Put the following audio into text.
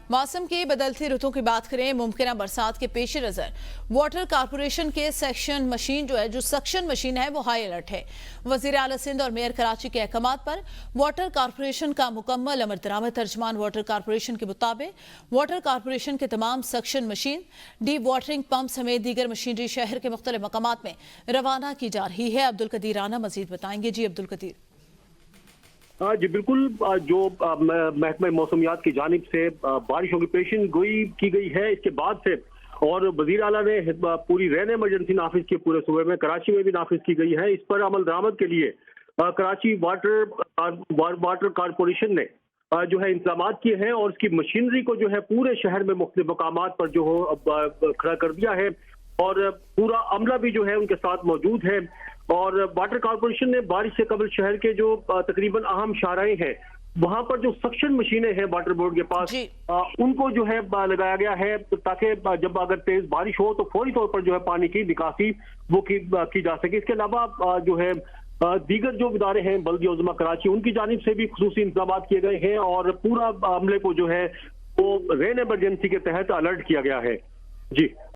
मौसम की बदलती रुतों की बात करें, मुमकिन बरसात के पेश नजर वाटर कारपोरेशन के सेक्शन मशीन जो सक्शन मशीन है वो हाई अलर्ट है। वजीर आला सिंध और मेयर कराची के अहकामात पर वाटर कारपोरेशन का मुकम्मल अमर दरामद। तर्जमान वाटर कारपोरेशन के मुताबिक वाटर कारपोरेशन के तमाम suction machine, D watering pump समेत दीगर मशीनरी शहर के मुख्तलिफ मकामात में रवाना की जा रही है। अब्दुल कदीर राना मजीद बताएंगे। जी अब्दुल कदीर। जी बिल्कुल, जो महकमा मौसमियात की जानिब से बारिशों की पेशन गोई की गई है, इसके बाद से और वजीर आला ने पूरी रेन इमरजेंसी नाफिज की पूरे सूबे में, कराची में भी नाफिज की गई है। इस पर अमल दरामद के लिए कराची वाटर कारपोरेशन ने जो है इंतजाम किए हैं और उसकी मशीनरी को जो है पूरे शहर में मुख्तलिफ मकामात पर जो हो खड़ा कर दिया है और पूरा अमला भी जो है उनके साथ मौजूद है। और वाटर कारपोरेशन ने बारिश से कबल शहर के जो तकरीबन अहम शाहराएं हैं वहां पर जो सक्शन मशीनें हैं वाटर बोर्ड के पास, उनको जो है लगाया गया है ताकि जब अगर तेज बारिश हो तो फौरी तौर पर जो है पानी की निकासी वो की जा सके। इसके अलावा जो है दीगर जो इदारे हैं, बल्दिया उज़्मा कराची, उनकी जानिब से भी खुसूसी इंतजाम किए गए हैं और पूरा अमले को जो है वो रेन इमरजेंसी के तहत अलर्ट किया गया है। जी।